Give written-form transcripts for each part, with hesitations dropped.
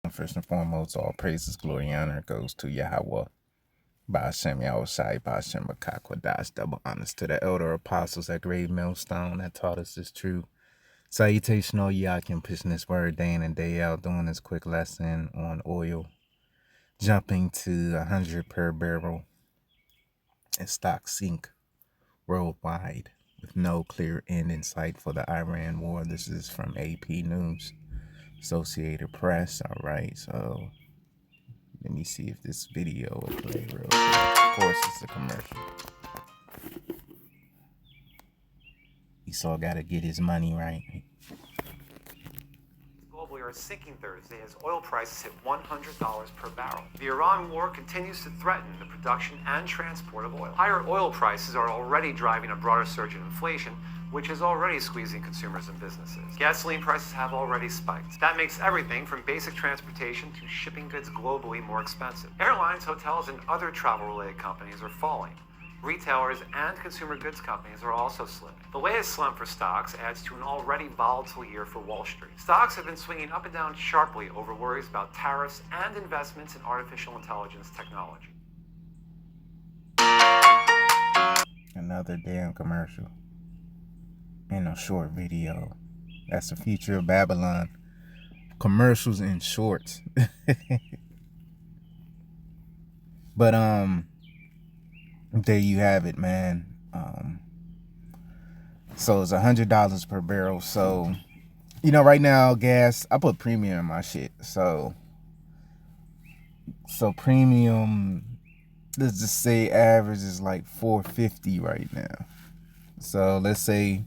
First and foremost, all praises, glory, and honor goes to Yahweh. Ba'ashem Yahushai, Ba'ashem Makakwadash, double honors to the elder apostles at Great Millstone that taught us this truth. Salutation, all Yakim, pushing this word day in and day out, doing this quick lesson on oil, jumping to 100 per barrel, and stock sink worldwide with no clear end in sight for the Iran war. This is from AP News, Associated Press. All right, so let me see if this video will play real quick. Of course, it's a commercial. Esau got to get his money right. Globally are sinking Thursday as oil prices hit $100 per barrel. The Iran war continues to threaten the production and transport of oil. Higher oil prices are already driving a broader surge in inflation, which is already squeezing consumers and businesses. Gasoline prices have already spiked. That makes everything from basic transportation to shipping goods globally more expensive. Airlines, hotels, and other travel-related companies are falling. Retailers and consumer goods companies are also slipping. The latest slump for stocks adds to an already volatile year for Wall Street. Stocks have been swinging up and down sharply over worries about tariffs and investments in artificial intelligence technology. Another damn commercial. In a short video. That's the future of Babylon. Commercials in shorts. But there you have it, man. So it's $100 per barrel. So, right now, gas, I put premium in my shit. So premium, let's just say average is like $4.50 right now. So let's say,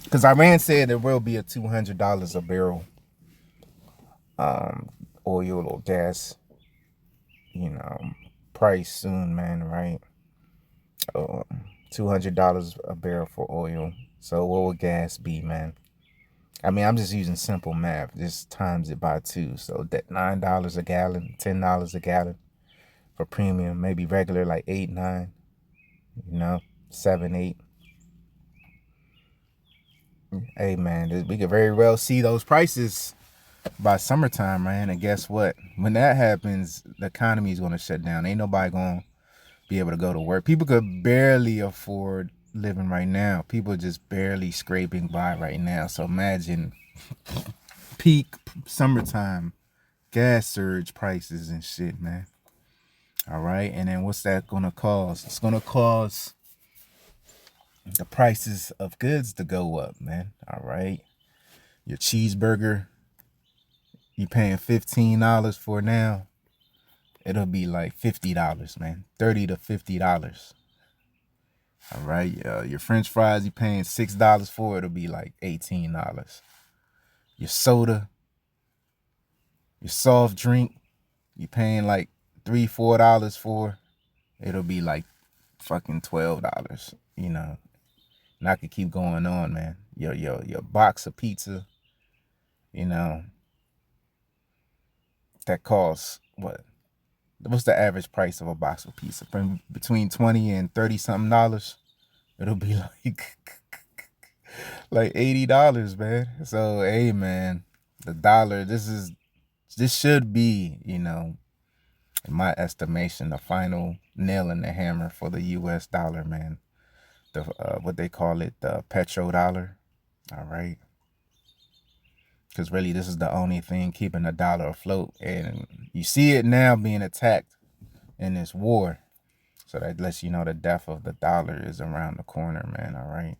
because Iran said there will be a $200 a barrel oil or gas, price soon, man, right? $200 a barrel for oil. So what would gas be, man? I mean, I'm just using simple math. Just times it by 2. So that $9 a gallon, $10 a gallon for premium. Maybe regular like 8, 9, 7, 8. Hey, man, we could very well see those prices by summertime, man. And guess what? When that happens, the economy is going to shut down. Ain't nobody going to be able to go to work. People could barely afford living right now. People are just barely scraping by right now. So imagine peak summertime gas surge prices and shit, man. All right. And then what's that going to cause? It's going to cause the prices of goods to go up, man. All right. Your cheeseburger, you paying $15 for now. It'll be like $50, man. $30 to $50. All right. Your French fries, you paying $6 for. It'll be like $18. Your soda, your soft drink, you paying like $3, $4 for. It'll be like fucking $12. And I could keep going on, man. Your box of pizza, that costs what? What's the average price of a box of pizza? From between 20 and 30 something dollars. It'll be like like $80, man. So hey, man, the dollar. This should be, in my estimation, the final nail in the hammer for the U.S. dollar, man. The what they call it, the petrodollar. All right. Because really, this is the only thing keeping the dollar afloat, and you see it now being attacked in this war. So that lets you know the death of the dollar is around the corner, man. All right.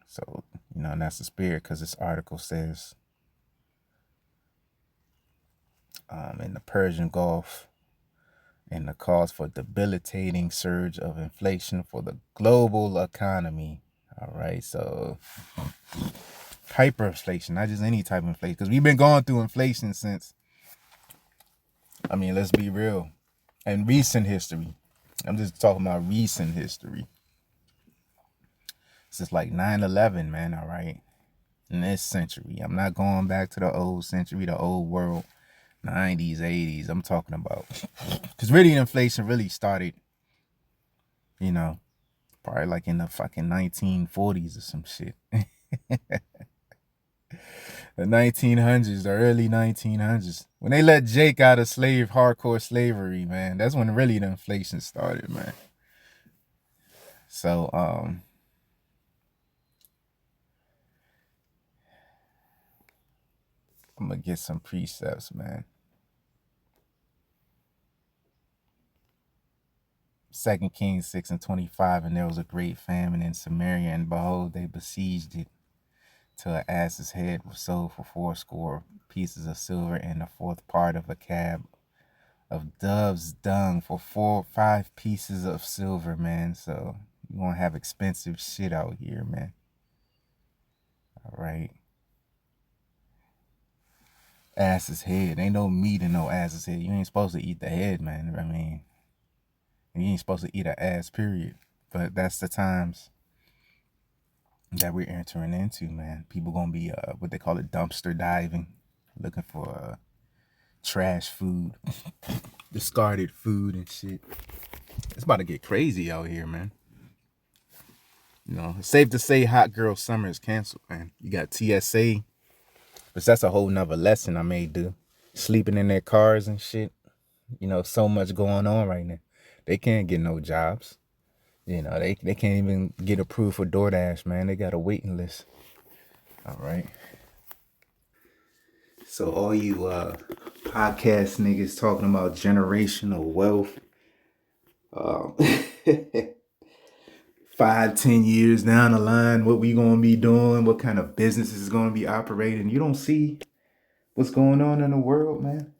So, and that's the spirit, because this article says in the Persian Gulf, and the cause for debilitating surge of inflation for the global economy. All right. So hyperinflation, not just any type of inflation, because we've been going through inflation since, let's be real, in recent history. I'm just talking about recent history. Since like 9/11, man. All right. In this century, I'm not going back to the old century, the old world, 90s, 80s. I'm talking about, because really inflation really started, probably like in the fucking 1940s or some shit. The 1900s, the early 1900s, when they let Jake out of hardcore slavery, man. That's when really the inflation started, man. So, I'm gonna get some precepts, man. 2 Kings 6:25, and there was a great famine in Samaria, and behold, they besieged it till an ass's head was sold for 80 pieces of silver, and the fourth part of a cab of dove's dung for 5 pieces of silver, man. So you gonna have expensive shit out here, man. All right. Ass's head. Ain't no meat in no ass's head. You ain't supposed to eat the head, man. I mean, you ain't supposed to eat an ass, period. But that's the times that we're entering into, man. People gonna be what they call it, dumpster diving, looking for trash food, discarded food and shit. It's about to get crazy out here, man. You know, it's safe to say hot girl summer is canceled, man. You got TSA, but that's a whole nother lesson I may do. Sleeping in their cars and shit. You know, so much going on right now. They can't get no jobs. You know, they can't even get approved for DoorDash, man. They got a waiting list. All right. So all you podcast niggas talking about generational wealth, 5-10 years down the line, what we gonna be doing, what kind of businesses is gonna be operating. You don't see what's going on in the world, man.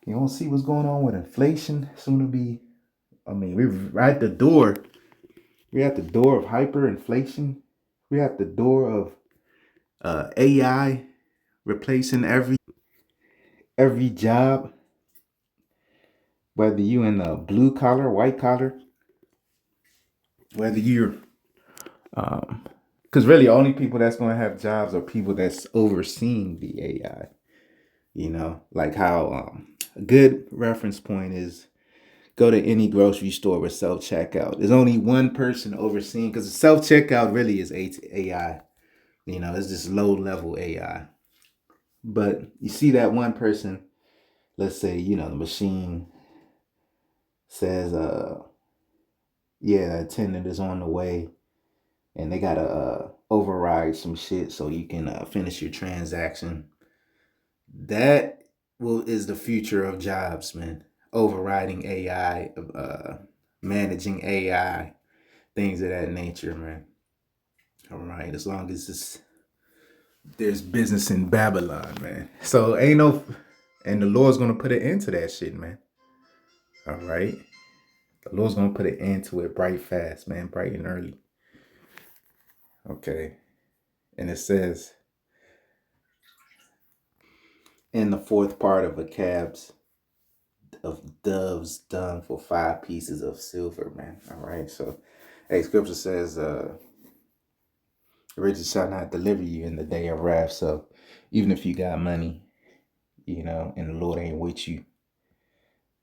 You don't see what's going on with inflation. Soon to be, I mean, we're at the door. We're at the door of hyperinflation. We're at the door of AI replacing every job, whether you in the blue collar, white collar, whether you're, because really only people that's going to have jobs are people that's overseeing the AI. You know, like how a good reference point is go to any grocery store with self checkout. There's only one person overseeing, because self checkout really is AI. You know, it's just low level AI. But you see that one person, let's say, you know, the machine says, yeah, the attendant is on the way, and they gotta override some shit so you can finish your transaction. That is the future of jobs, man. Overriding AI, managing AI, things of that nature, man. All right, as long as there's business in Babylon, man. So ain't no, and the Lord's gonna put an end to that shit, man. All right, the Lord's gonna put an end to it bright fast, man, bright and early. Okay, and it says in the fourth part of a cab's of doves done for 5 pieces of silver, man. All right, so hey, scripture says riches shall not deliver you in the day of wrath. So even if you got money, you know, and the Lord ain't with you,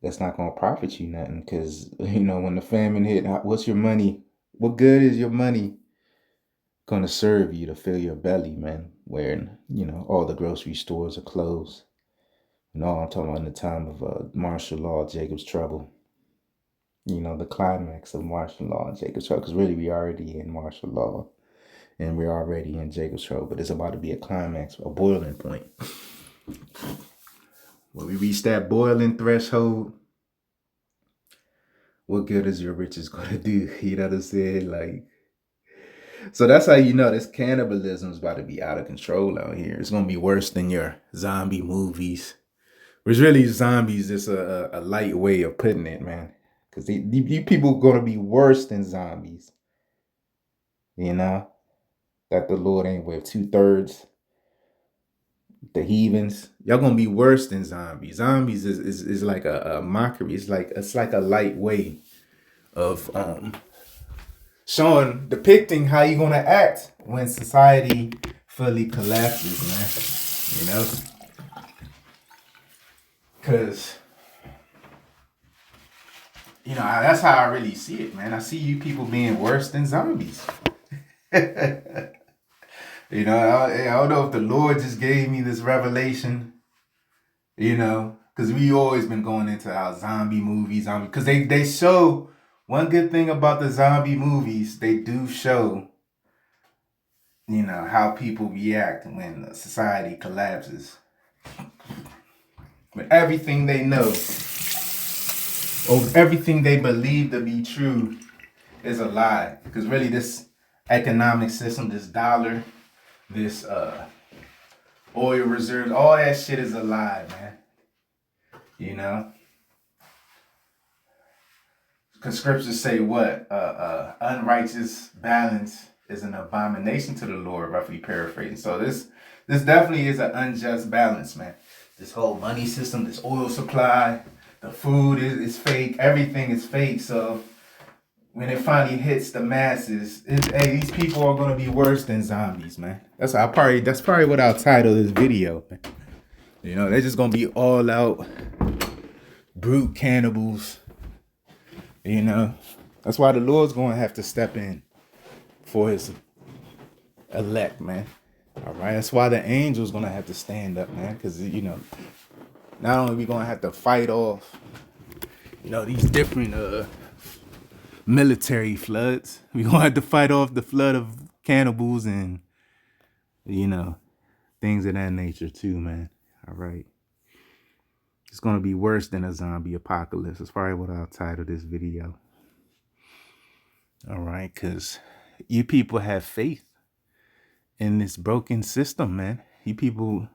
that's not gonna profit you nothing. Because you know, when the famine hit, what's your money? What good is your money gonna serve you to fill your belly, man? Where, you know, all the grocery stores are closed. No, I'm talking about in the time of martial law, Jacob's trouble. You know, the climax of martial law and Jacob's trouble. Because really, we already in martial law, and we're already in Jacob's trouble. But it's about to be a climax, a boiling point. When we reach that boiling threshold, what good is your riches gonna do? You know what I'm saying? Like, so that's how you know this cannibalism is about to be out of control out here. It's gonna be worse than your zombie movies. Which really zombies is a light way of putting it, man. Because you people gonna be worse than zombies. You know? That the Lord ain't with 2/3. The heathens. Y'all gonna be worse than zombies. Zombies is like a mockery. It's like a light way of depicting how you're gonna act when society fully collapses, man. You know? Cause you know, that's how I really see it, man. I see you people being worse than zombies. You know, I don't know if the Lord just gave me this revelation, you know, because we always been going into our zombie movies, because they show one good thing about the zombie movies, they do show, you know, how people react when society collapses. When everything they know or everything they believe to be true is a lie. Because really, this economic system, this dollar, this oil reserves, all that shit is a lie, man. You know, because scriptures say what? Unrighteous balance is an abomination to the Lord, roughly paraphrasing. So this definitely is an unjust balance, man. This whole money system, this oil supply, the food is fake, everything is fake. So when it finally hits the masses, hey, these people are gonna be worse than zombies, man. That's probably what I'll title this video. Man. You know, they're just gonna be all out brute cannibals. You know, that's why the Lord's gonna have to step in for his elect, man. All right, that's why the angels gonna have to stand up, man, because you know, not only we gonna have to fight off, you know, these different military floods, we gonna have to fight off the flood of cannibals and, you know, things of that nature too, man. All right, it's gonna be worse than a zombie apocalypse. That's probably what I'll title this video. All right, because you people have faith in this broken system, man. You people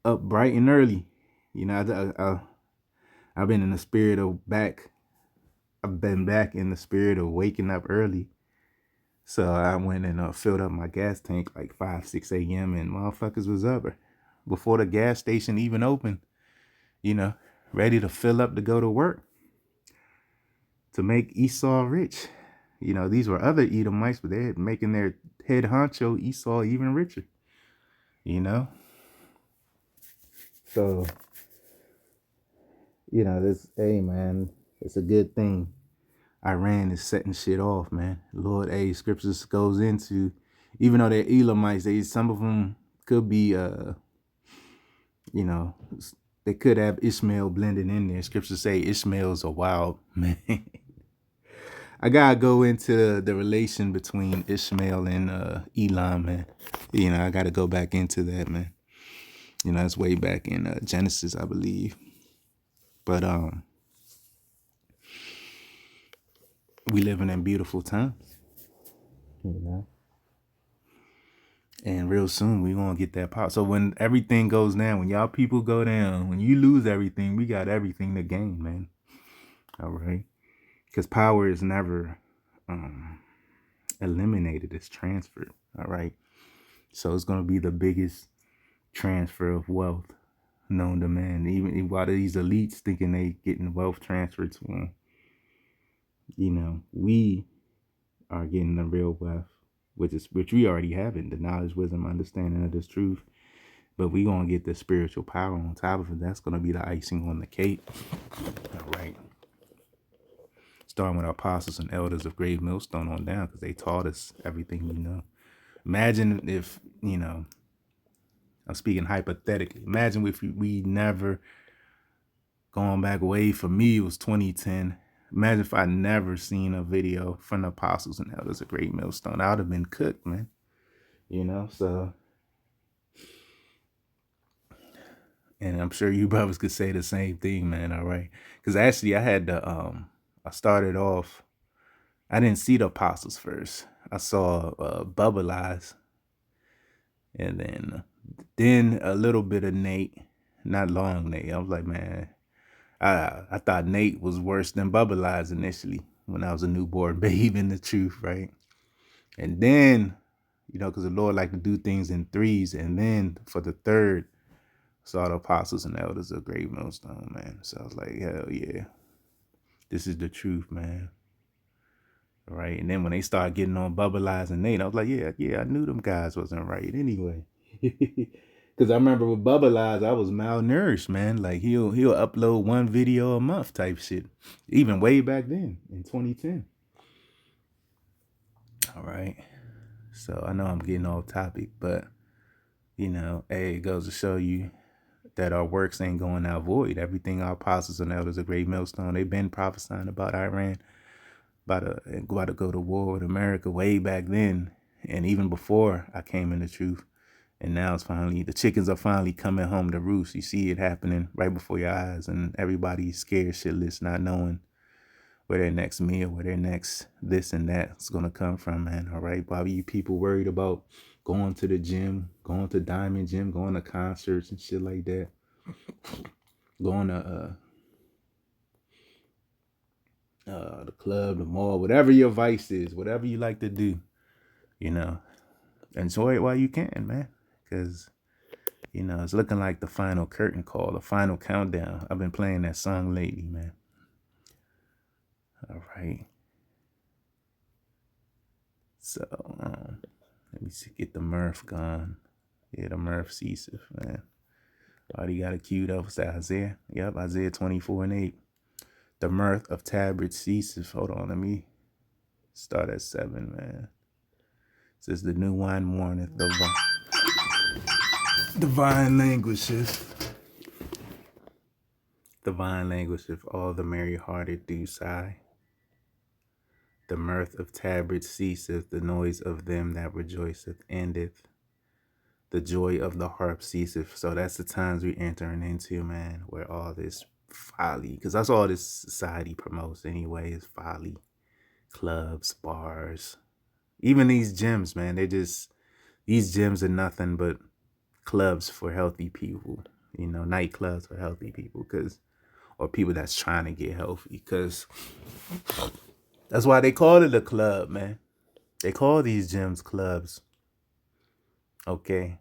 up bright and early. You know, I've been in the spirit of back. I've been back in the spirit of waking up early. So I went and filled up my gas tank like 5, 6 a.m. and motherfuckers was up before the gas station even opened. You know, ready to fill up to go to work to make Esau rich. You know, these were other Edomites, but they're making their head honcho Esau even richer. You know? So, you know, hey, man, it's a good thing. Iran is setting shit off, man. Lord, scriptures goes into, even though they're Elamites, some of them could be, you know, they could have Ishmael blended in there. Scriptures say Ishmael's a wild man. I gotta go into the relation between Ishmael and Elam, man. You know, I gotta go back into that, man. You know, it's way back in Genesis, I believe. But we living in beautiful times, you know. And real soon we gonna get that power. So when everything goes down, when y'all people go down, when you lose everything, we got everything to gain, man. All right. Because power is never eliminated, it's transferred. All right. So it's gonna be the biggest transfer of wealth known to man. Even while these elites thinking they getting wealth transferred to them, you know, we are getting the real wealth, which we already have it, the knowledge, wisdom, understanding of this truth. But we gonna get the spiritual power on top of it. That's gonna be the icing on the cake. All right. Starting with our apostles and elders of Grave Millstone on down, because they taught us everything we know. Imagine if, you know, I'm speaking hypothetically. Imagine if we never, going back way, for me, it was 2010. Imagine if I never seen a video from the apostles and elders of Great Millstone. I would have been cooked, man. You know, so. And I'm sure you brothers could say the same thing, man, all right? Because actually I had to, I started off, I didn't see the apostles first. I saw Bubba Lies. And then a little bit of Nate, not long Nate. I was like, man, I thought Nate was worse than Bubba Lies initially when I was a newborn babe in the truth, right? And then, you know, because the Lord liked to do things in threes. And then for the third, saw the apostles and elders of Grave Millstone, man. So I was like, hell yeah, this is the truth, man. All right. And then when they started getting on Bubba Lies and Nate, I was like, yeah, I knew them guys wasn't right anyway. Because I remember with Bubba Lies, I was malnourished, man. Like he'll upload one video a month type shit. Even way back then in 2010. All right. So I know I'm getting off topic, but hey, it goes to show you that our works ain't going out void. Everything our apostles and elders of Great Millstone, they've been prophesying about Iran, about to go to war with America way back then, and even before I came in the truth. And now it's finally, the chickens are finally coming home to roost. You see it happening right before your eyes, and everybody's scared shitless, not knowing where their next meal, where their next this and that's gonna come from, man. All right, Bobby, you people worried about going to the gym, going to Diamond Gym, going to concerts and shit like that, going to the club, the mall, whatever your vice is, whatever you like to do, enjoy it while you can, man. Because, it's looking like the final curtain call, the final countdown. I've been playing that song lately, man. All right. So, let me see, get the Murph gone. Yeah, the Murph Ceaseth, man. Already got it queued up. It's Isaiah. Yep, Isaiah 24:8. The mirth of Tabret ceases. Hold on, let me start at 7, man. It says the new wine mourneth, the vine languisheth. The vine languisheth, all the merry-hearted do sigh. The mirth of Tabret ceaseth, the noise of them that rejoiceth endeth. The joy of the harp ceaseth. So that's the times we're entering into, man, where all this folly, because that's all this society promotes anyway, is folly. Clubs, bars, even these gyms, man, these gyms are nothing but clubs for healthy people, nightclubs for healthy people, or people that's trying to get healthy, because that's why they call it a club, man. They call these gyms clubs. Okay.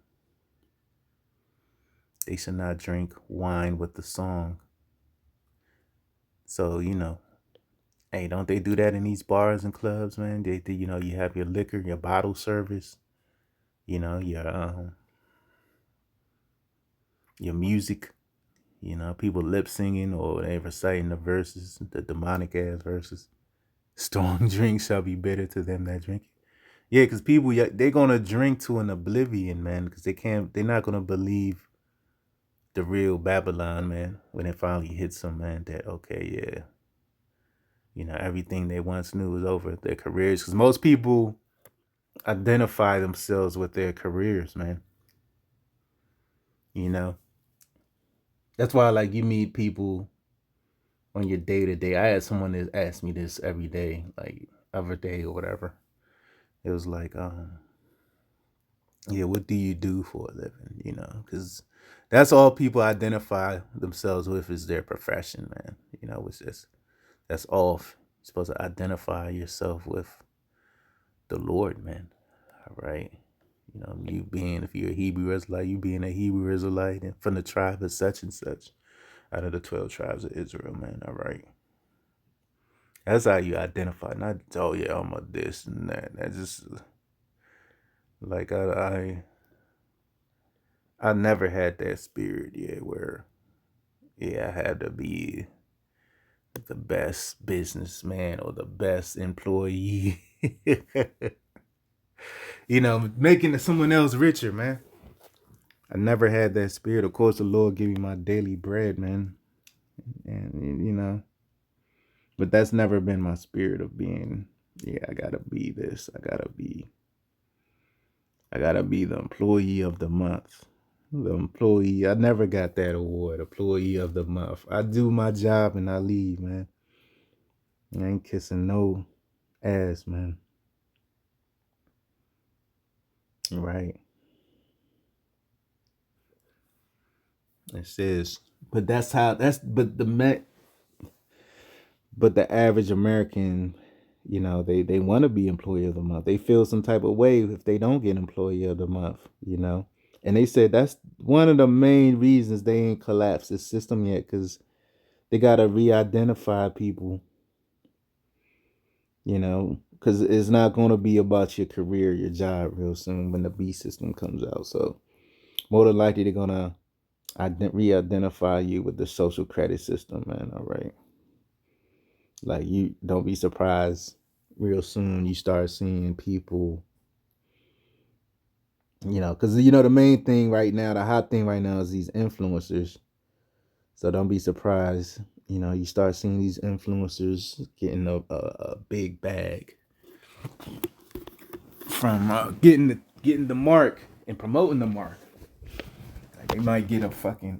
They should not drink wine with the song. So, hey, don't they do that in these bars and clubs, man? They you have your liquor, your bottle service, your music, people lip singing or they reciting the verses, the demonic ass verses. Strong drink shall be bitter to them that drink it. Yeah, because people, they're gonna drink to an oblivion, man, because they're not gonna believe the real Babylon, man, when it finally hits them, man, that, okay, yeah, everything they once knew is over. Their careers, because most people identify themselves with their careers, man. That's why, like, you meet people on your day to day. I had someone that asked me this every day, like every day or whatever. It was like, yeah, what do you do for a living? Because that's all people identify themselves with, is their profession, man. It's just, that's off. You're supposed to identify yourself with the Lord, man. All right. You being, if you're a Hebrew Israelite, you being a Hebrew Israelite and from the tribe of such and such, out of the 12 tribes of Israel, man. All right. That's how you identify. Not, oh yeah, I'm a this and that. That's just like I never had that spirit yet where, yeah, I had to be the best businessman or the best employee. Making someone else richer, man. I never had that spirit. Of course, the Lord gave me my daily bread, man. And, but that's never been my spirit of being, yeah, I gotta be this. I gotta be the employee of the month. The employee, I never got that award, employee of the month. I do my job and I leave, man. I ain't kissing no ass, man. Right. It says, but the average American, they want to be employee of the month. They feel some type of way if they don't get employee of the month, And they said that's one of the main reasons they ain't collapsed the system yet, because they got to re-identify people, because it's not going to be about your career, your job real soon when the B system comes out. So more than likely they're going to re-identify you with the social credit system, man. All right. Like, you don't be surprised real soon you start seeing people Because the main thing right now, the hot thing right now is these influencers. So don't be surprised, you start seeing these influencers getting a big bag from getting the mark and promoting the mark. Like they might get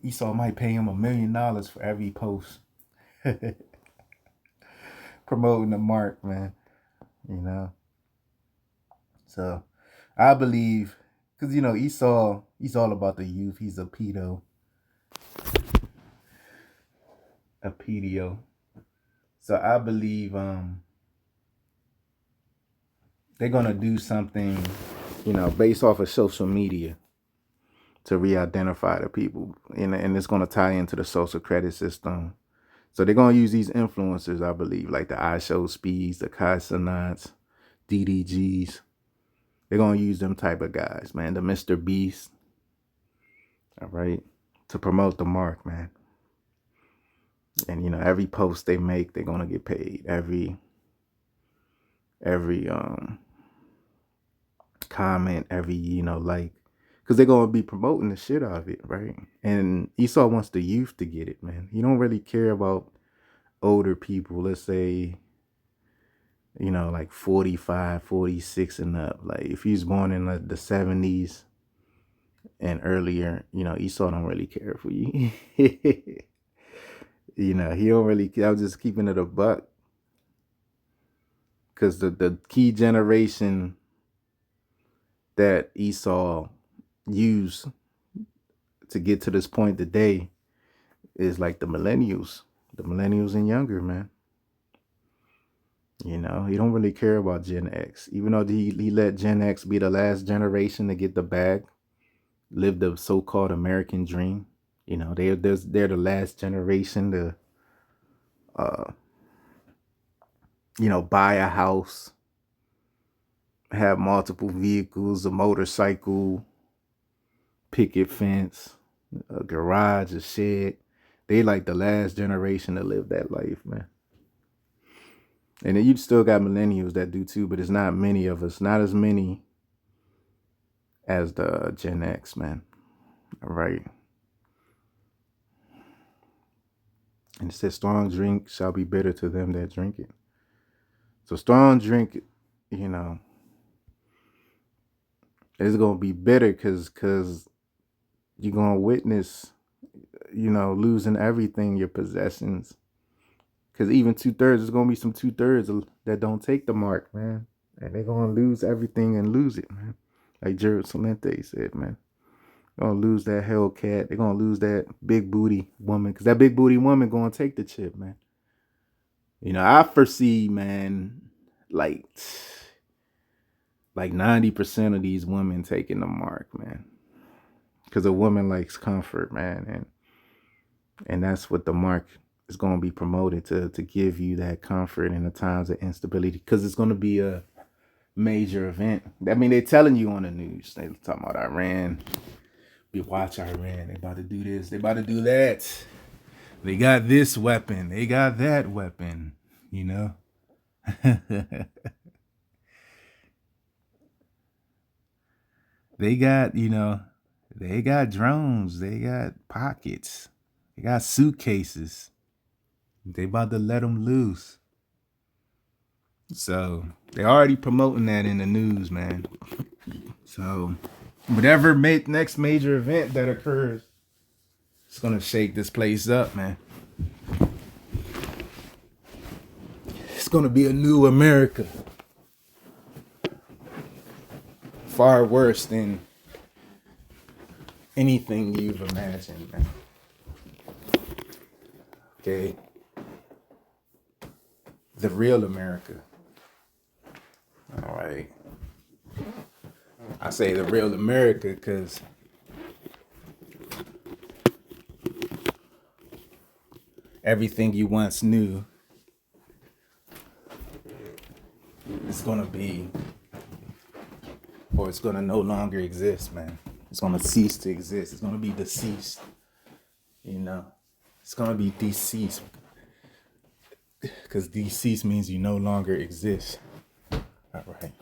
Esau might pay him $1 million for every post promoting the mark, man. You know, so I believe because Esau, he's all about the youth. He's a pedo. So I believe they're gonna do something, based off of social media to re-identify the people, and it's gonna tie into the social credit system. So they're gonna use these influencers, I believe, like the iShowSpeeds, the Kai Cenats, DDGs. They're gonna use them type of guys, man. The Mr. Beast, all right, to promote the mark, man. And every post they make, they're gonna get paid. Every comment, every like, because they're gonna be promoting the shit out of it, right? And Esau wants the youth to get it, man. He don't really care about older people. Let's say, like 45, 46 and up. Like if he's born in the 70s and earlier, Esau don't really care for you. He don't really care. I was just keeping it a buck. Because the key generation that Esau used to get to this point today is like the millennials and younger, man. He don't really care about Gen X, even though he let Gen X be the last generation to get the bag, live the so-called American dream. They're the last generation to buy a house, have multiple vehicles, a motorcycle, picket fence, a garage, a shed. They like the last generation to live that life, man. And then you still got millennials that do too, but it's not many of us, not as many as the Gen X, man. All right. And it says strong drink shall be bitter to them that drink it. So strong drink, it's going to be bitter because you're going to witness, losing everything, your possessions. Because even 2/3, there's going to be some 2/3 that don't take the mark, man. And they're going to lose everything and lose it, man. Like Jared Salente said, man. They're going to lose that Hellcat. They're going to lose that big booty woman. Because that big booty woman going to take the chip, man. I foresee, man, like 90% of these women taking the mark, man. Because a woman likes comfort, man. And that's what the mark is going to be promoted to give you, that comfort in the times of instability. Because it's going to be a major event. I mean, they're telling you on the news. They're talking about Iran. We watch Iran. They about to do this. They about to do that. They got this weapon. They got that weapon. They got, they got drones. They got pockets. They got suitcases. They about to let them loose. So they're already promoting that in the news, man. So whatever next major event that occurs, it's going to shake this place up, man. It's going to be a new America. Far worse than anything you've imagined, man. Okay. The real America. All right. I say the real America because everything you once knew is going to be, or it's going to no longer exist, man. It's going to cease to exist. It's going to be deceased. It's going to be deceased. Because deceased means you no longer exist. All right.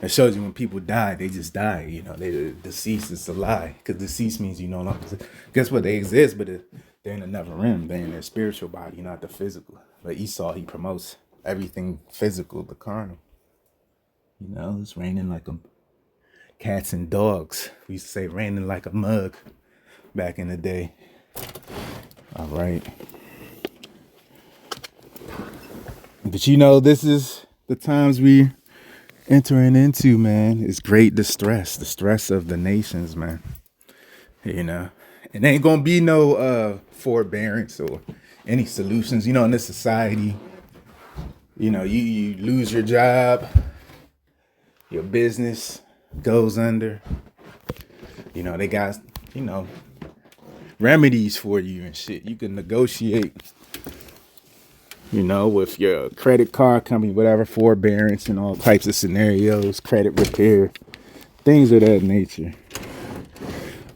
It shows you when people die, they just die. You know, they deceased is a lie, because deceased means you no longer. Guess what? They exist, but they're in another realm. They're in their spiritual body, not the physical. But Esau, he promotes everything physical, the carnal. You know, it's raining like a cats and dogs. We used to say raining like a mug back in the day. All right. But you know, this is the times we entering into, man. It's great distress, the stress of the nations, man. You know, it ain't gonna be no forbearance or any solutions. You know, in this society, you know, you lose your job, your business goes under. You know, they got, you know, remedies for you and shit. You can negotiate, you know, with your credit card company, whatever, forbearance and all types of scenarios, credit repair, things of that nature.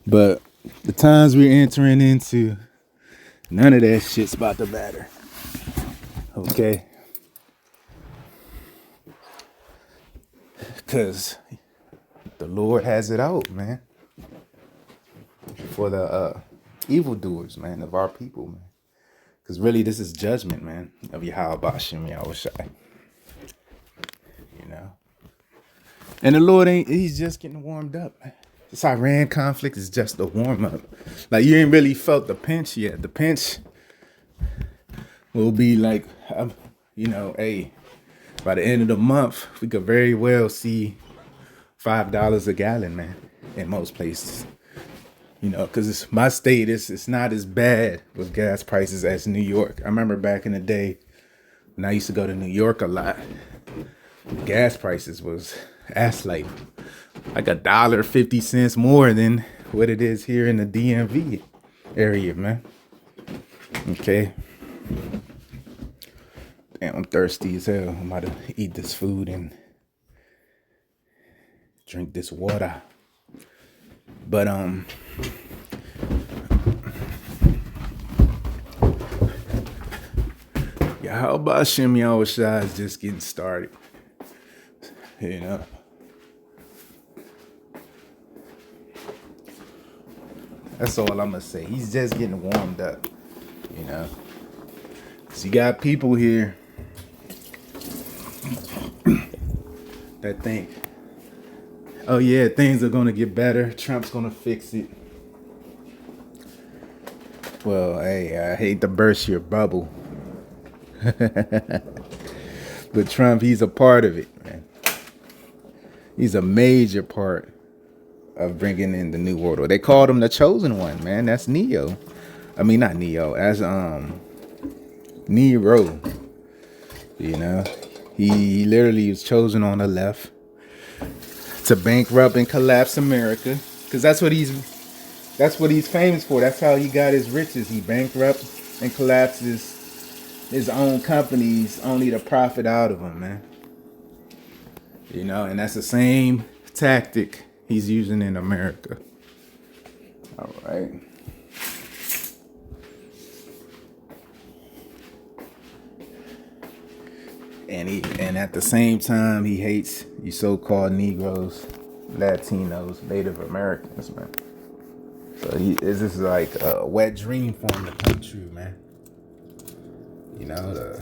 But the times we're entering into, none of that shit's about to matter. Okay? Because the Lord has it out, man. For the evildoers, man, of our people, man. Because really, this is judgment, man, of Yahweh Bashem Yahushai. You know? And the Lord he's just getting warmed up. This Iran conflict is just a warm up. Like, you ain't really felt the pinch yet. The pinch will be like, you know, hey, by the end of the month, we could very well see $5 a gallon, man, in most places. You know, because it's my state, it's not as bad with gas prices as New York. I remember back in the day when I used to go to New York a lot, gas prices was ass like $1.50 more than what it is here in the DMV area, man. Okay. Damn, I'm thirsty as hell. I'm about to eat this food and drink this water. But how about Shem Yahushua is just getting started? You know. That's all I'm gonna say. He's just getting warmed up, you know. Cause you got people here that think, oh yeah, things are gonna get better. Trump's gonna fix it. Well, hey, I hate to burst your bubble. But Trump, he's a part of it, man. He's a major part of bringing in the new world order. They called him the chosen one, man. That's Neo. I mean, not Neo. As Nero. You know, he literally was chosen on the left to bankrupt and collapse America, because that's what he's famous for. That's how he got his riches. He bankrupt and collapses his own companies only to profit out of them, man. You know, and that's the same tactic he's using in America. All right. And at the same time, he hates you so-called Negroes, Latinos, Native Americans, man. So this is like a wet dream for him to come true, man. You know,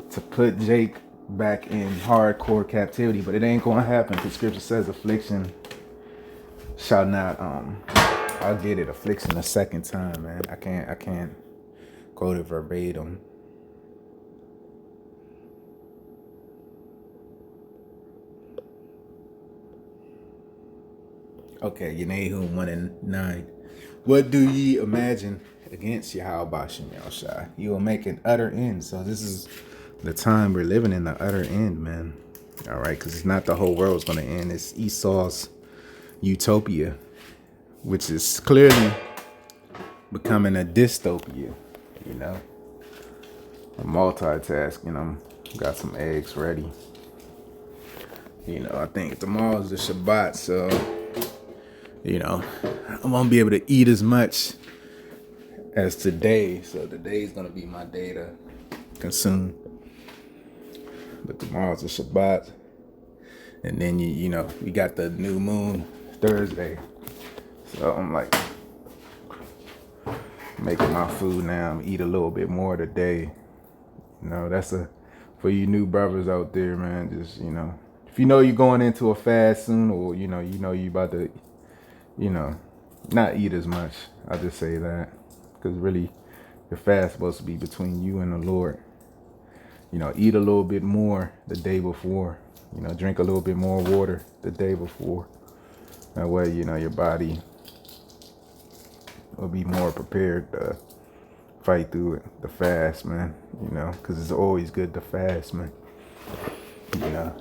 to put Jake back in hardcore captivity, but it ain't gonna happen, because scripture says affliction shall not I'll get it, affliction a second time, man. I can't quote it verbatim. Okay, Nahum 1:9. What do ye imagine against Yahweh Bashem Yahushai? You will make an utter end. So this is the time we're living in, the utter end, man. All right, because it's not the whole world's going to end. It's Esau's utopia, which is clearly becoming a dystopia, you know. I'm multitasking. Got some eggs ready. You know, I think tomorrow's the Shabbat, so, you know, I won't be able to eat as much as today. So today's going to be my day to consume. but tomorrow's a Shabbat, and then you know we got the new moon Thursday, so I'm like making my food now. I'm eat a little bit more today. You know, that's for you new brothers out there, man. Just, you know, if you know you're going into a fast soon, or you you about to, you know, not eat as much. I'll just say that, because really, your fast supposed to be between you and the Lord. You know, eat a little bit more the day before. You know, drink a little bit more water the day before. That way, you know, your body will be more prepared to fight through it, the fast, man. You know, because it's always good to fast, man. You know,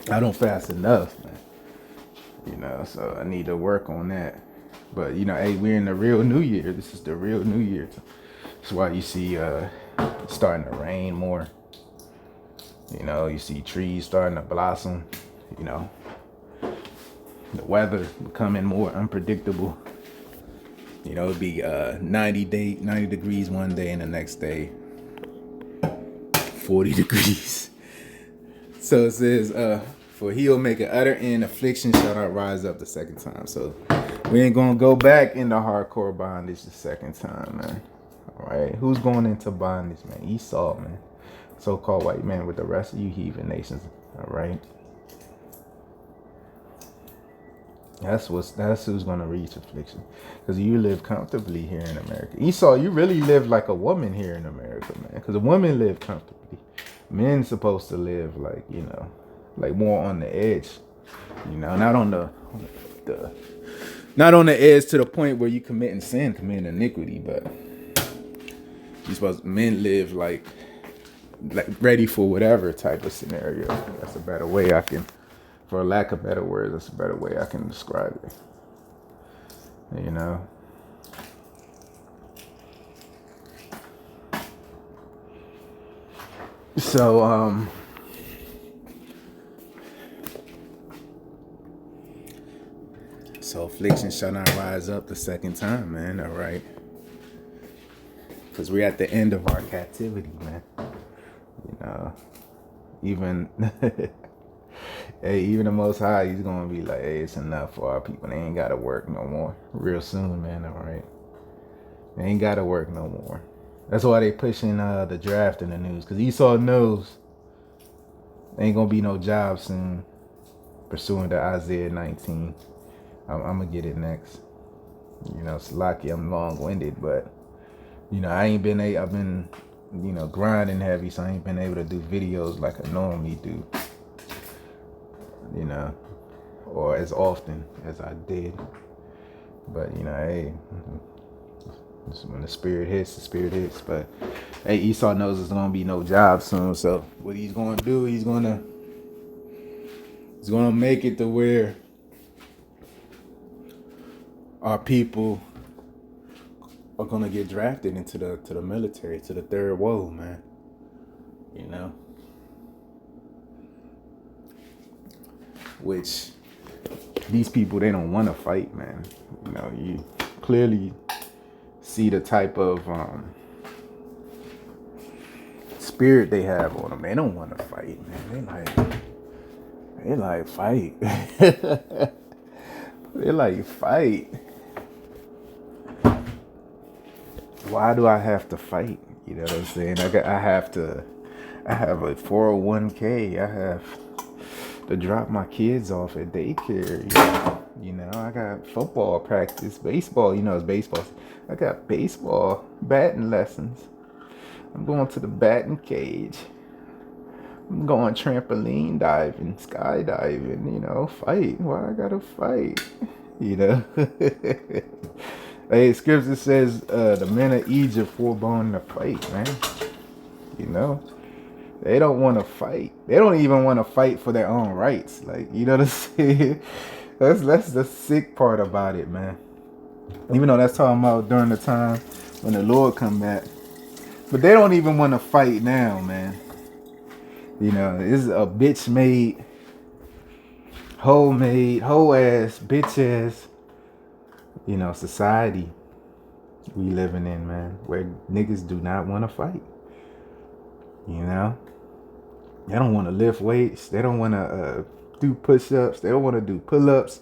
I don't fast enough, man. You know, so I need to work on that. But you know, hey, we're in the real New Year. This is the real New Year. That's why you see it's starting to rain more. You know, you see trees starting to blossom. You know, the weather becoming more unpredictable. You know, it'd be 90 degrees one day, and the next day 40 degrees. So it says, for he'll make an utter end, affliction shall not rise up the second time. So we ain't gonna go back into hardcore bondage the second time, man. All right, who's going into bondage, man? Esau, man, so-called white man with the rest of you heathen nations. All right, that's who's gonna reach affliction, because you live comfortably here in America. Esau, you really live like a woman here in America, man, because a woman live comfortably. Men supposed to live like, you know, like more on the edge, you know, not on the edge to the point where you committing iniquity, but you supposed men live like ready for whatever type of scenario. That's a better way I can, for lack of better words, that's a better way I can describe it. You know. So so affliction shall not rise up the second time, man. All right, because we're at the end of our captivity, man. You know, even hey, even the Most High, he's gonna be like, hey, it's enough for our people. They ain't gotta work no more real soon, man. All right, they ain't gotta work no more. That's why they pushing the draft in the news, because Esau knows ain't gonna be no job soon. Pursuing to Isaiah 19. I'm gonna get it next. You know, it's lucky I'm long-winded, but you know, I've been, you know, grinding heavy, so I ain't been able to do videos like I normally do. You know, or as often as I did. But you know, hey, when the spirit hits, the spirit hits. But hey, Esau knows there's gonna be no job soon, so what he's gonna do, he's gonna make it to where our people are gonna get drafted into the military, to the third woe, man. You know, which these people, they don't want to fight, man. You know, you clearly see the type of spirit they have on them. They don't want to fight, man. They like fight. They like fight. Why do I have to fight? You know what I'm saying? I have a 401k. I have to drop my kids off at daycare. You know, I got football practice, baseball. You know, it's baseball. I got baseball batting lessons. I'm going to the batting cage. I'm going trampoline diving, skydiving. You know, fight. Why I gotta fight? You know. Hey, scripture says the men of Egypt forebore to fight, man. You know, they don't want to fight. They don't even want to fight for their own rights. Like, you know what I'm saying? That's the sick part about it, man. Even though that's talking about during the time when the Lord come back. But they don't even want to fight now, man. You know, it's a bitch made, whole ass, bitch ass, you know, society we living in, man, where niggas do not want to fight. You know, They don't want to lift weights. They don't want to do push-ups. They don't want to do pull-ups.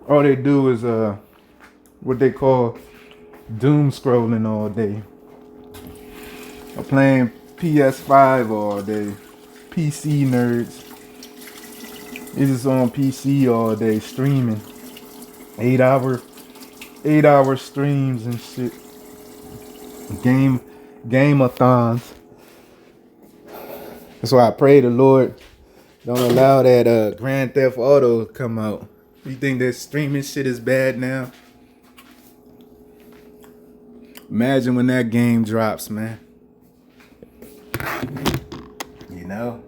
All they do is what they call doom scrolling all day. Or playing PS5 all day. PC nerds. They just on PC all day streaming. 8 hour streams and shit. Game-a-thons. That's why I pray the Lord don't allow that Grand Theft Auto to come out. You think that streaming shit is bad now? Imagine when that game drops, man. You know?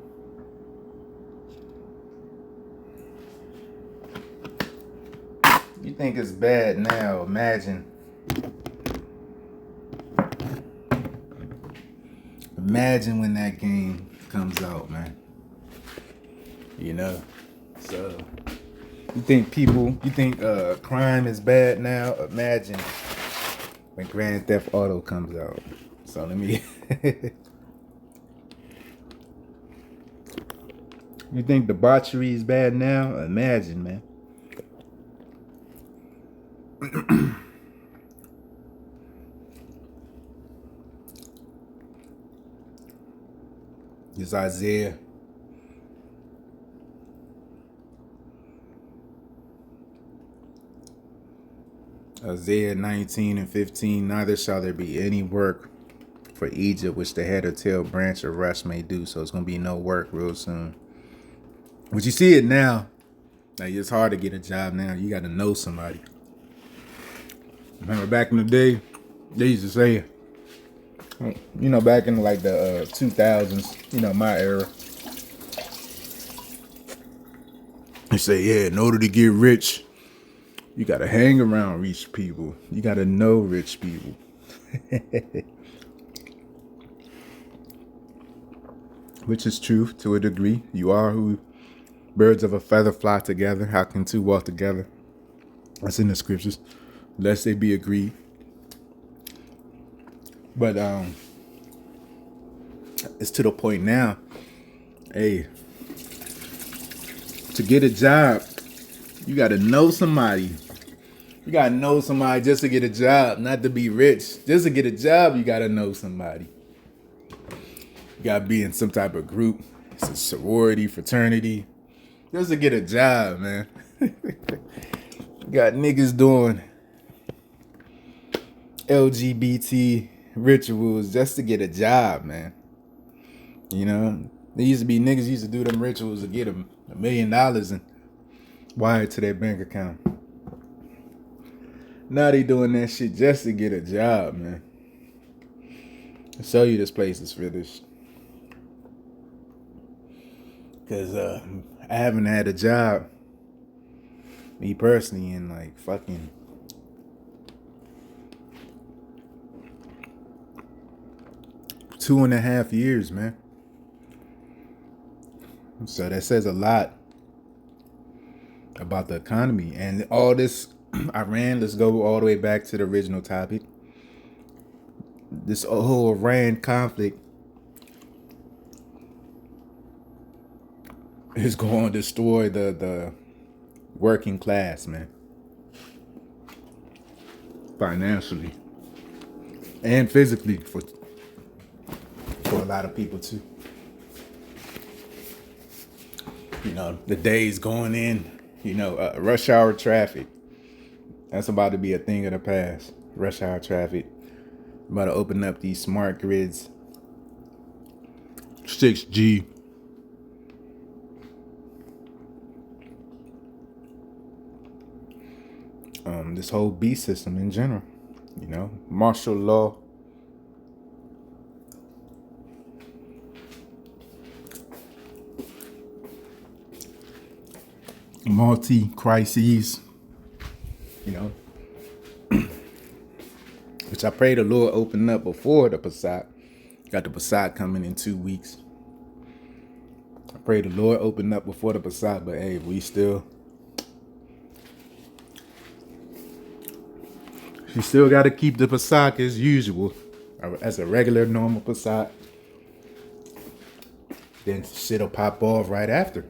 You think it's bad now, imagine. Imagine when that game comes out, man. You know? So, you think crime is bad now? Imagine when Grand Theft Auto comes out. So let me... You think debauchery is bad now? Imagine, man. It's Isaiah. Isaiah 19:15. Neither shall there be any work for Egypt, which the head or tail, branch or rush may do. So it's gonna be no work real soon. But you see it now. Like, it's hard to get a job now. You got to know somebody. Remember back in the day, they used to say, you know, back in like the 2000s, you know, my era. They say, yeah, in order to get rich, you got to hang around rich people. You got to know rich people. Which is true to a degree. You are who birds of a feather fly together. How can two walk together? That's in the scriptures. Lest they be agreed. But it's to the point now. Hey, to get a job, you got to know somebody. You got to know somebody just to get a job, not to be rich. Just to get a job, you got to know somebody. You got to be in some type of group. It's a sorority, fraternity. Just to get a job, man. Got niggas doing LGBT rituals just to get a job, man. You know, there used to be niggas used to do them rituals to get them $1 million and wire it to their bank account. Now they doing that shit just to get a job, man. I'll show you this place is finished. Cause I haven't had a job, me personally, in like fucking two and a half years, man. So that says a lot about the economy and all this Iran. Let's go all the way back to the original topic. This whole Iran conflict is going to destroy the working class, man. Financially and physically for a lot of people too. You know, the days going in, you know, rush hour traffic. That's about to be a thing of the past. Rush hour traffic. About to open up these smart grids. 6G. This whole B system in general, you know, martial law. Multi-crises, you know, which I pray the Lord open up before the Passat. Got the Passat coming in 2 weeks. I pray the Lord open up before the Passat, but hey, we still got to keep the Passat as usual, as a regular normal Passat. then shit'll pop off right after.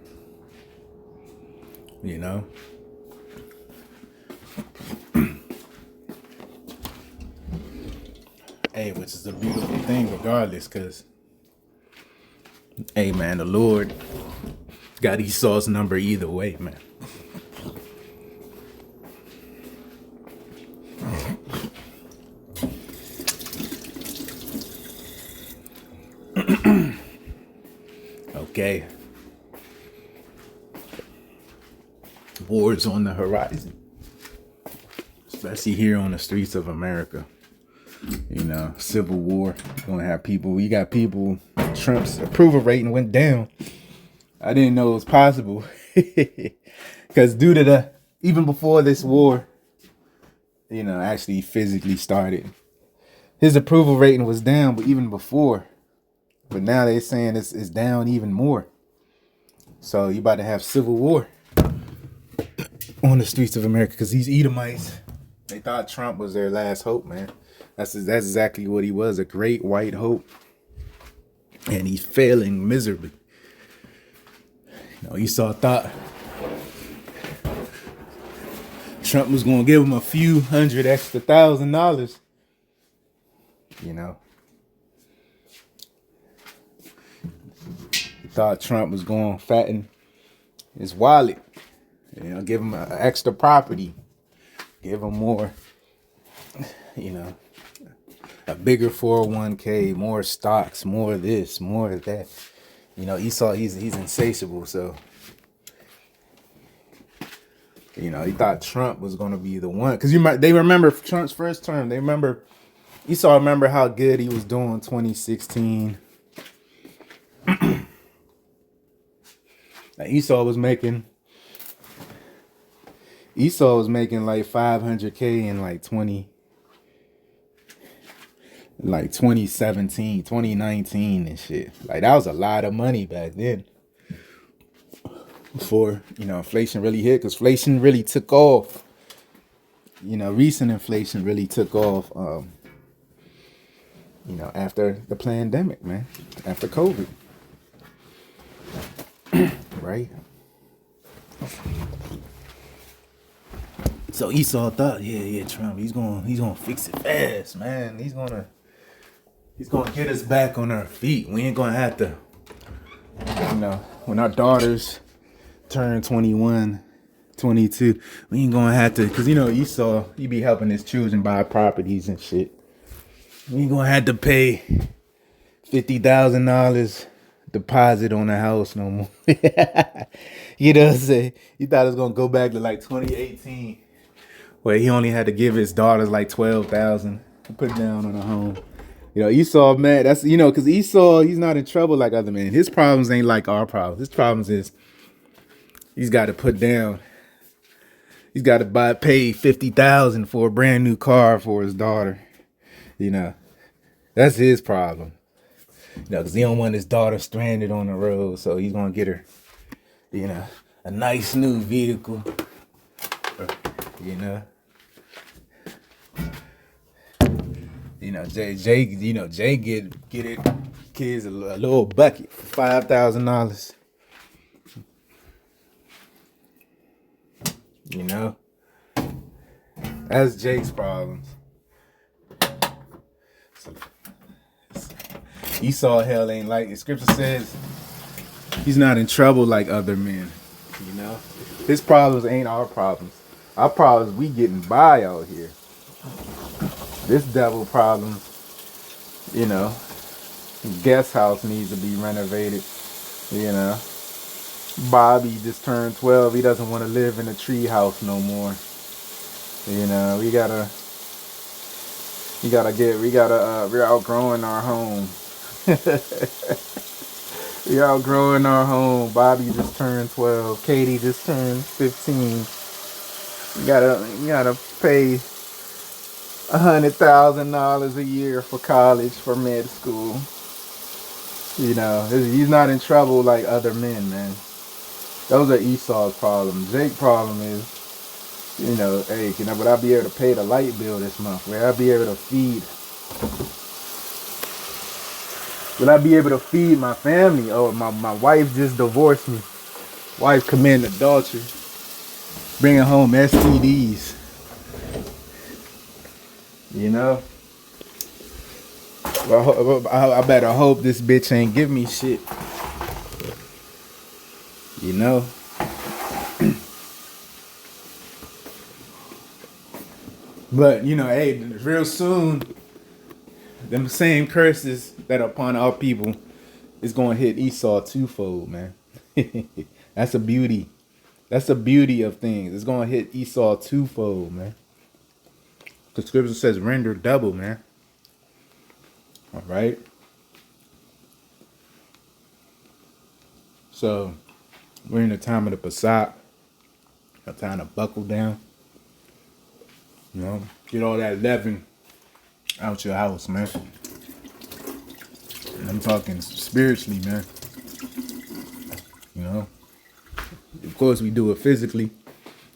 You know? Hey, which is a beautiful thing regardless, because, hey, man, the Lord got Esau's number either way, man. Okay. Wars on the horizon, especially here on the streets of America. You know, civil war. You're gonna have people. You got people. Trump's approval rating went down. I didn't know it was possible, because due to the, even before this war, you know, actually physically started, his approval rating was down, but even before. But now they're saying it's down even more. So you about to have civil war on the streets of America, because these Edomites, they thought Trump was their last hope, man. That's exactly what he was, a great white hope. And he's failing miserably. You know, Esau thought Trump was going to give him a few hundred extra $1,000. You know. He thought Trump was going to fatten his wallet. You know, give him an extra property. Give him more, you know, a bigger 401k, more stocks, more of this, more of that. You know, Esau, he's insatiable. So, you know, he thought Trump was going to be the one. Because they remember Trump's first term. They remember, Esau remember how good he was doing in 2016. Now, Esau was making like 500K in like 2017, 2019 and shit. Like, that was a lot of money back then. Before, you know, inflation really hit, because inflation really took off. You know, recent inflation really took off, you know, after the pandemic, man. After COVID. Right? So Esau thought, yeah, Trump, he's gonna fix it fast, man. He's gonna get us back on our feet. We ain't gonna have to, you know, when our daughters turn 21, 22, we ain't gonna have to, because, you know, Esau, he be helping his children buy properties and shit. We ain't gonna have to pay $50,000 deposit on the house no more. You know what I'm saying? He thought it was gonna go back to like 2018, where he only had to give his daughters like $12,000 to put down on a home. You know, Esau, man, that's, you know, because Esau, he's not in trouble like other men. His problems ain't like our problems. His problems is he's got to put down. He's got to pay $50,000 for a brand new car for his daughter. You know, that's his problem. You know, because he don't want his daughter stranded on the road, so he's gonna get her, you know, a nice new vehicle. You know. You know, Jay get it kids a little bucket for $5,000. You know, that's Jake's problems. So, Esau, hell ain't like the scripture says. He's not in trouble like other men. You know, his problems ain't our problems. Our problems, we getting by out here. This devil problem, you know, guest house needs to be renovated. You know, Bobby just turned 12. He doesn't want to live in a tree house no more. You know, we're outgrowing our home. We're outgrowing our home. Bobby just turned 12. Katie just turned 15. You gotta pay $100,000 a year for college, for med school. You know, he's not in trouble like other men, man. Those are Esau's problems. Jake's problem is, you know, hey, would I be able to pay the light bill this month? Would I be able to feed Will I be able to feed my family? Oh, my wife just divorced me. Wife committing adultery. Bringing home STDs. You know? I better hope this bitch ain't give me shit. You know? But, you know, hey, real soon, them same curses that are upon our people is going to hit Esau twofold, man. That's a beauty. That's the beauty of things. It's going to hit Esau twofold, man. The scripture says render double, man. All right? So, we're in the time of the Passat. A time to buckle down. You know, get all that leaven out your house, man. And I'm talking spiritually, man. You know, of course we do it physically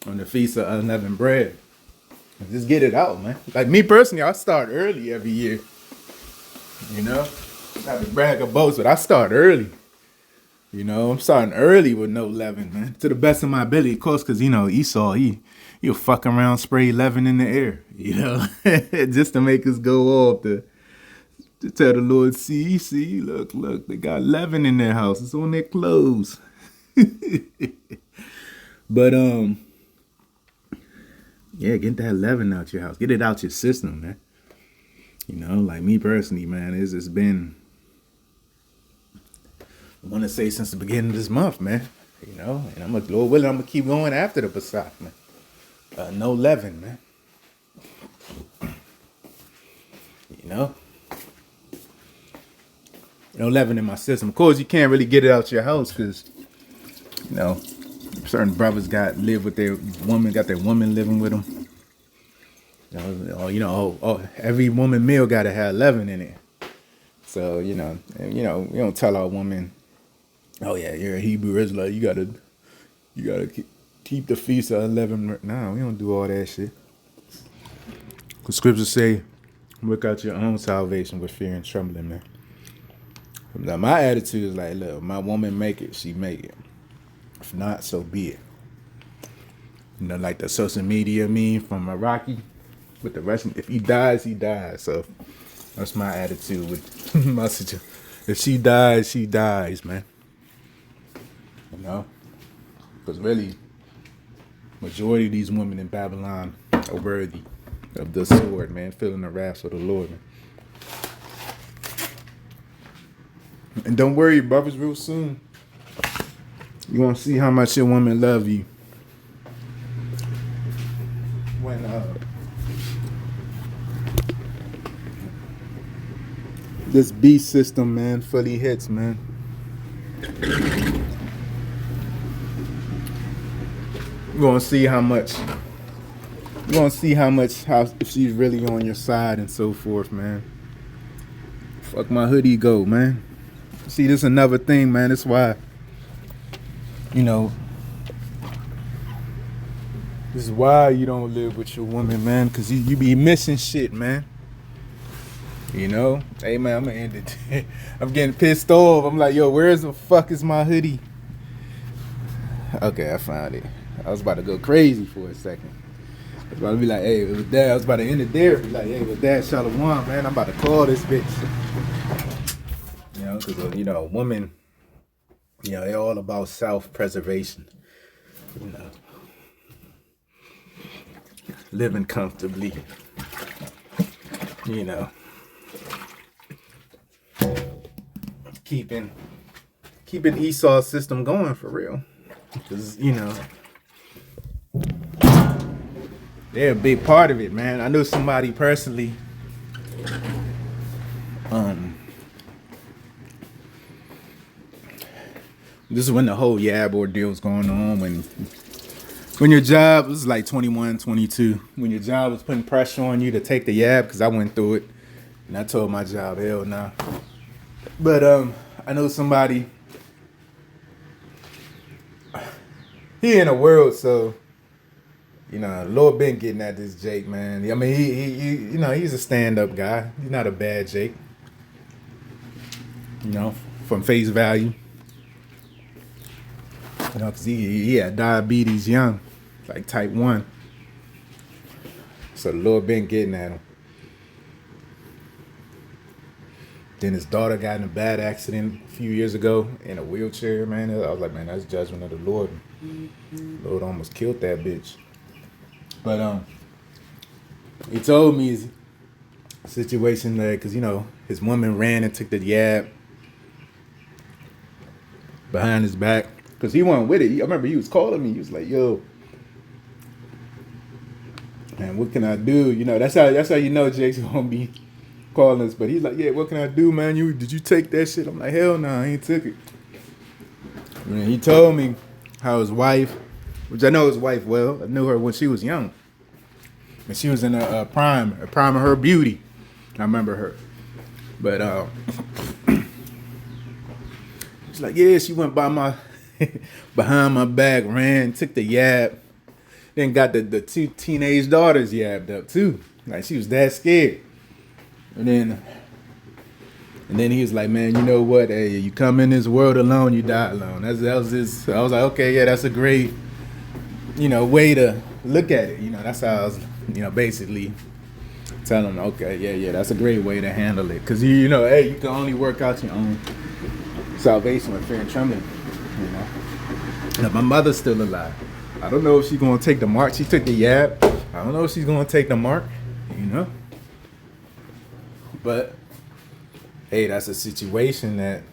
on the Feast of Unleavened Bread. Just get it out, man. Like me personally, I start early every year. You know, not to brag or boast, but I start early. You know, I'm starting early with no leaven, man. To the best of my ability, of course, because, you know, Esau, he'll fuck around, spray leaven in the air, you know, just to make us go off to tell the Lord, see, look, they got leaven in their house. It's on their clothes. But, yeah, get that leaven out your house. Get it out your system, man. You know, like me personally, man, it's been, I want to say since the beginning of this month, man. You know, and I'm Lord willing, I'm gonna keep going after the Passat, man. No leaven, man. You know, no leaven in my system. Of course, you can't really get it out your house because, you know, certain brothers live with their woman, got their woman living with them. Every woman meal got to have leaven in it. So, you know, we don't tell our woman, oh yeah, you're a Hebrew Israelite. You gotta keep the feast of unleavened. No, we don't do all that shit. The scriptures say, "Work out your own salvation with fear and trembling," man. Now my attitude is like, look, my woman make it, she make it. If not, so be it. You know, like the social media meme from Iraqi with the Russian. If he dies, he dies. So that's my attitude with my situation. If she dies, man. You know? Because really, majority of these women in Babylon are worthy of the sword, man. Feeling the wrath of the Lord, man. And don't worry, brothers, real soon, you won't see how much your woman love you. When, this beast system, man, fully hits, man. You're gonna see how much if she's really on your side and so forth, man. Fuck my hoodie go, man. See, this is another thing, man. That's why, you know, this is why you don't live with your woman, man, because you be missing shit, man. You know? Hey, man, I'm gonna end it. I'm getting pissed off. I'm like, yo, where the fuck is my hoodie? Okay, I found it. I was about to go crazy for a second. I was about to be like, hey, with that, I was about to end it there. Be like, hey, with that, Shalom, man, I'm about to call this bitch. You know, because, you know, women, you know, they're all about self-preservation. You know, living comfortably. You know, keeping Esau's system going for real. Because, you know, they're a big part of it, man. I know somebody personally. This is when the whole Yab ordeal was going on. When your job was like 21, 22. When your job was putting pressure on you to take the Yab, because I went through it. And I told my job, hell nah. But I know somebody. He in the world, so, you know, Lord been getting at this Jake, man. I mean, he you know, he's a stand-up guy. He's not a bad Jake. you know, from face value. You know, because he had diabetes young, like type 1. So the Lord been getting at him. Then his daughter got in a bad accident a few years ago in a wheelchair, man. I was like, man, that's judgment of the Lord. Lord almost killed that bitch. But he told me his situation that, because, you know, his woman ran and took the yab behind his back. Because he wasn't with it. I remember he was calling me. He was like, yo, man, what can I do? You know, that's how you know Jake's going to be calling us. But he's like, yeah, what can I do, man? Did you take that shit? I'm like, hell no, I ain't took it. And he told me how his wife, which I know his wife well, I knew her when she was young. And she was in a prime of her beauty. I remember her. But she's like, yeah, she went by my behind my back, ran, took the yab, then got the 2 teenage daughters yabbed up too. Like she was that scared. And then he was like, man, you know what? Hey, you come in this world alone, you die alone. That was his. I was like, okay, yeah, that's a great, you know, way to look at it. You know, that's how I was, you know, basically telling him, okay, yeah, that's a great way to handle it. Because, you know, hey, you can only work out your own salvation with fear and trembling, you know. Now, my mother's still alive. I don't know if she's going to take the mark. She took the yab. I don't know if she's going to take the mark, you know. But, hey, that's a situation that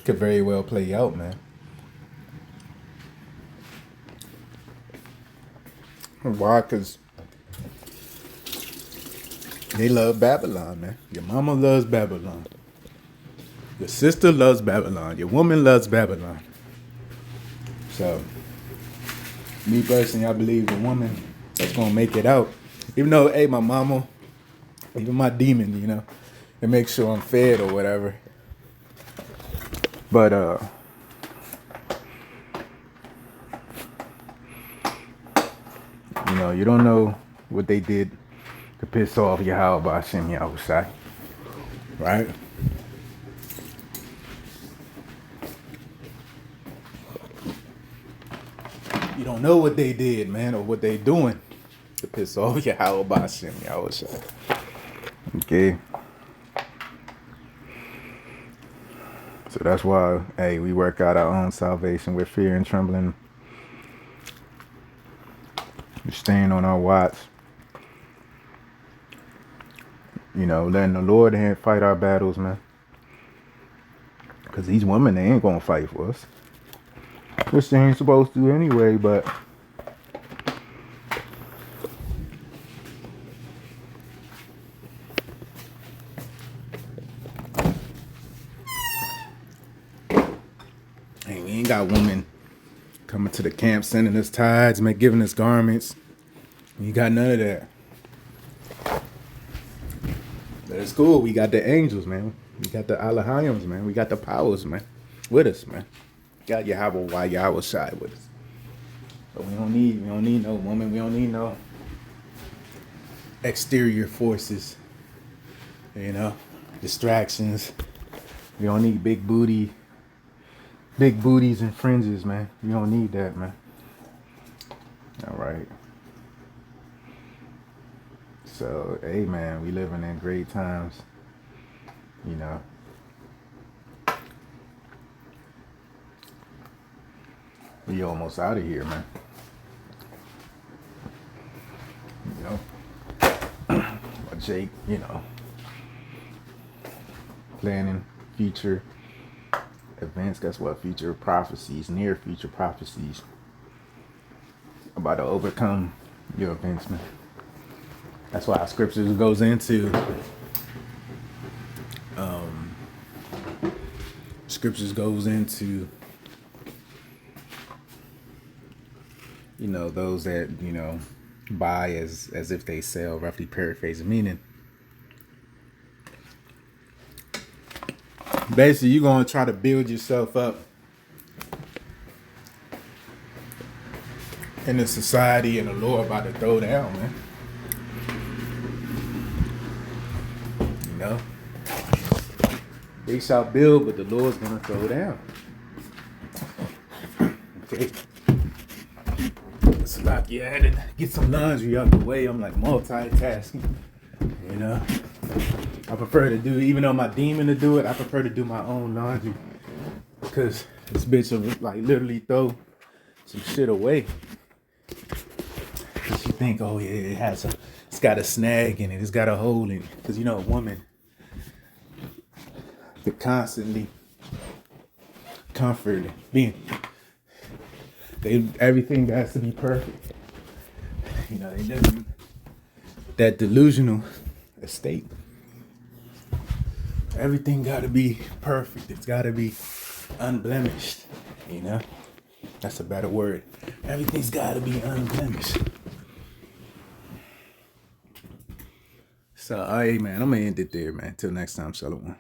could very well play out, man. Why? Because they love Babylon, man. Your mama loves Babylon. Your sister loves Babylon. Your woman loves Babylon. So, me personally, I believe the woman that's going to make it out. Even though, hey, my mama, even my demon, you know, it makes sure I'm fed or whatever. But, you know, you don't know what they did to piss off Yahweh Hashem Yahushai, right? You don't know what they did, man, or what they doing to piss off Yahweh Hashem Yahushai. Okay. So that's why, hey, we work out our own salvation with fear and trembling. We're staying on our watch. You know, letting the Lord fight our battles, man. Because these women, they ain't going to fight for us. Which they ain't supposed to anyway, but hey, we ain't got women coming to the camp, sending us tithes, giving us garments. We got none of that. But it's cool. We got the angels, man. We got the Alahims, man. We got the powers, man, with us, man. Got Yahweh Shai with us. But we don't need no woman. We don't need no exterior forces. You know, distractions. We don't need big booties and fringes, man. We don't need that, man. All right. So, hey, man, we living in great times. You know. We almost out of here, man. You know. Jake, you know. Planning future events. Guess what? Future prophecies, near future prophecies. About to overcome your events, man. That's why our scriptures goes into you know, those that, you know, buy as if they sell, roughly paraphrase meaning. Basically, you're going to try to build yourself up in the society and the Lord about to throw down, man. You know? They shall build, but the Lord's gonna throw down. Okay. It's like, yeah, I had to get some laundry out the way. I'm like multitasking, you know. I prefer to do, even though my demon to do it, I prefer to do my own laundry. Because this bitch will like literally throw some shit away. Cause you think, oh yeah, it's got a snag in it, it's got a hole in it. Cause you know, a woman could constantly comfort being, everything has to be perfect. You know, they live in that delusional state. Everything got to be perfect. It's got to be unblemished. You know, that's a better word. Everything's got to be unblemished. So, all right, man, I'm gonna end it there, man. Till next time, Shalom.